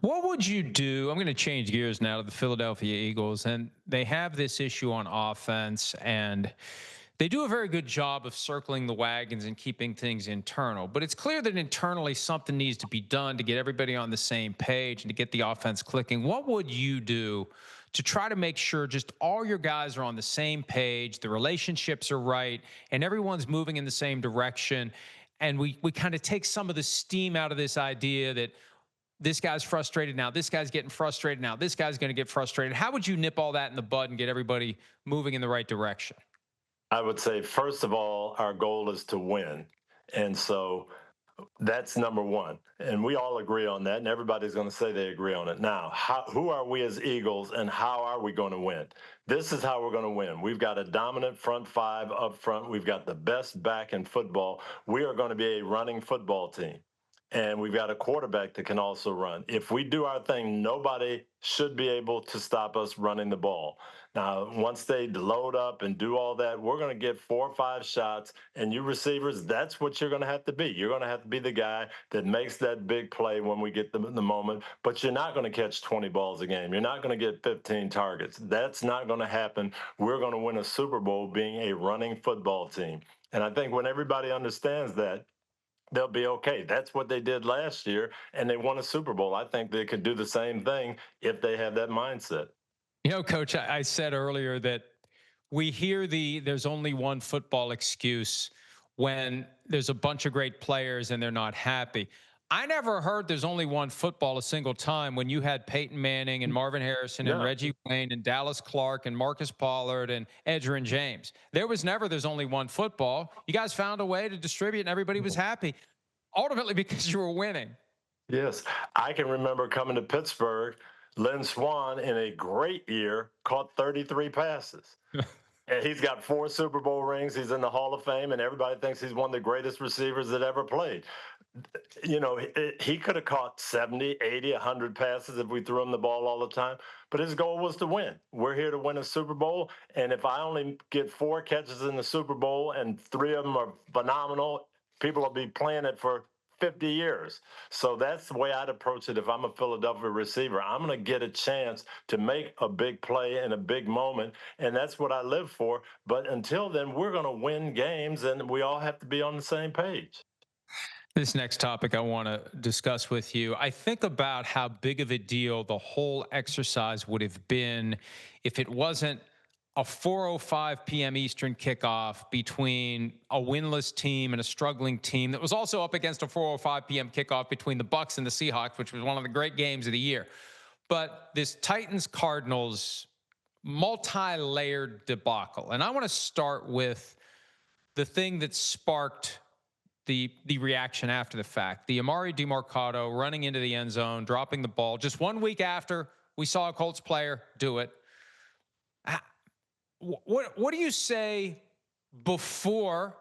What would you do? I'm going to change gears now to the Philadelphia Eagles, and they have this issue on offense, and they do a very good job of circling the wagons and keeping things internal. But it's clear that internally something needs to be done to get everybody on the same page and to get the offense clicking. What would you do to try to make sure just all your guys are on the same page, the relationships are right, and everyone's moving in the same direction? And we kind of take some of the steam out of this idea that this guy's frustrated now, this guy's getting frustrated now, this guy's going to get frustrated. How would you nip all that in the bud and get everybody moving in the right direction? I would say, first of all, our goal is to win. And so that's number one. And we all agree on that. And everybody's going to say they agree on it. Now, who are we as Eagles and how are we going to win? This is how we're going to win. We've got a dominant front five up front. We've got the best back in football. We are going to be a running football team. And we've got a quarterback that can also run. If we do our thing, nobody should be able to stop us running the ball. Now, once they load up and do all that, we're going to get 4 or 5 shots. And you receivers, that's what you're going to have to be. You're going to have to be the guy that makes that big play when we get the moment. But you're not going to catch 20 balls a game. You're not going to get 15 targets. That's not going to happen. We're going to win a Super Bowl being a running football team. And I think when everybody understands that, they'll be okay. That's what they did last year, and they won a Super Bowl. I think they could do the same thing if they have that mindset. Coach, I said earlier that we hear there's only one football excuse when there's a bunch of great players and they're not happy. I never heard there's only one football a single time when you had Peyton Manning and Marvin Harrison and Yeah. Reggie Wayne and Dallas Clark and Marcus Pollard and Edgerrin James. There was never there's only one football. You guys found a way to distribute and everybody was happy, ultimately because you were winning. Yes. I can remember coming to Pittsburgh. Lynn Swan, in a great year, caught 33 passes. And he's got 4 Super Bowl rings. He's in the Hall of Fame, and everybody thinks he's one of the greatest receivers that ever played. He could have caught 70, 80, 100 passes if we threw him the ball all the time. But his goal was to win. We're here to win a Super Bowl. And if I only get 4 catches in the Super Bowl and 3 of them are phenomenal, people will be playing it for 50 years. So that's the way I'd approach it if I'm a Philadelphia receiver. I'm going to get a chance to make a big play in a big moment, and that's what I live for. But until then, we're going to win games, and we all have to be on the same page. This next topic I want to discuss with you. I think about how big of a deal the whole exercise would have been if it wasn't a 4:05 p.m. Eastern kickoff between a winless team and a struggling team that was also up against a 4:05 p.m. kickoff between the Bucks and the Seahawks, which was one of the great games of the year. But this Titans Cardinals multi-layered debacle. And I want to start with the thing that sparked the reaction after the fact. The Amari DeMarcado running into the end zone, dropping the ball. Just 1 week after we saw a Colts player do it. What do you say before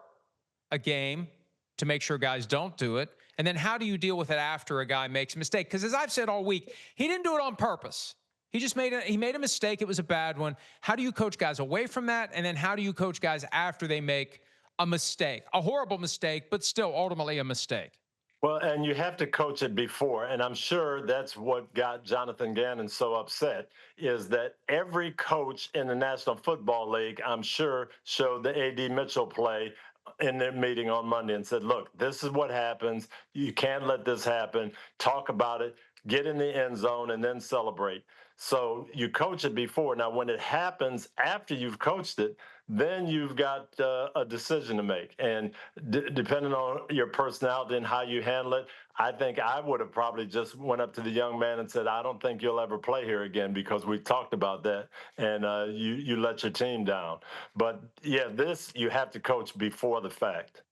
a game to make sure guys don't do it? And then how do you deal with it after a guy makes a mistake? Because as I've said all week, he didn't do it on purpose. He just made a mistake. It was a bad one. How do you coach guys away from that? And then how do you coach guys after they make a mistake, a horrible mistake, but still ultimately a mistake? Well, and you have to coach it before, and I'm sure that's what got Jonathan Gannon so upset, is that every coach in the National Football League, I'm sure, showed the A.D. Mitchell play in their meeting on Monday and said, look, this is what happens. You can't let this happen. Talk about it, get in the end zone, and then celebrate. So you coach it before. Now, when it happens after you've coached it, then you've got a decision to make. And depending on your personality and how you handle it, I think I would have probably just went up to the young man and said, I don't think you'll ever play here again because we talked about that and you let your team down. But yeah, this you have to coach before the fact.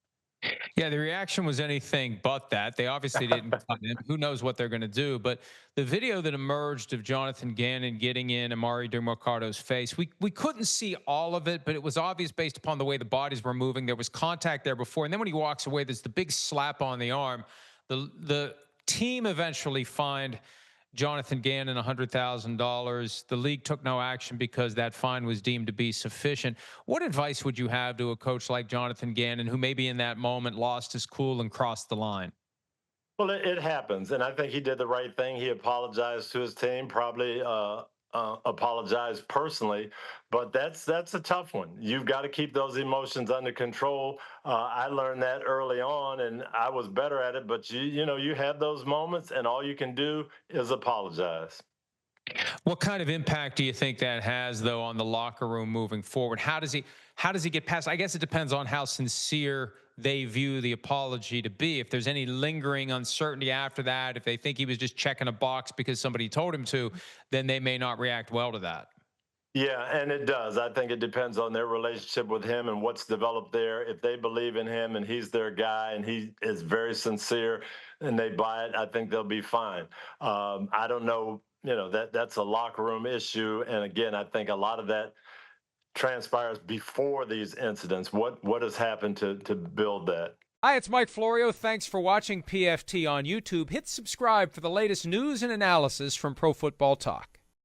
Yeah, the reaction was anything but that. They obviously didn't cut him. Who knows what they're going to do? But the video that emerged of Jonathan Gannon getting in Amari DeMarcado's face, we couldn't see all of it, but it was obvious based upon the way the bodies were moving. There was contact there before, and then when he walks away, there's the big slap on the arm. The team eventually fined Jonathan Gannon $100,000. The league took no action because that fine was deemed to be sufficient. What advice would you have to a coach like Jonathan Gannon, who maybe in that moment lost his cool and crossed the line? Well, it happens, and I think he did the right thing. He apologized to his team, probably apologized personally, but that's a tough one. You've got to keep those emotions under control. I learned that early on, and I was better at it. But you have those moments, and all you can do is apologize. What kind of impact do you think that has, though, on the locker room moving forward? How does he get past? I guess it depends on how sincere they view the apology to be. If there's any lingering uncertainty after that, if they think he was just checking a box because somebody told him to, then they may not react well to that. Yeah, and it does. I think it depends on their relationship with him and what's developed there. If they believe in him and he's their guy and he is very sincere and they buy it, I think they'll be fine. I don't know, that's a locker room issue. And again, I think a lot of that transpires before these incidents. What has happened to build that? Hi, it's Mike Florio. Thanks for watching PFT on YouTube. Hit subscribe for the latest news and analysis from Pro Football Talk.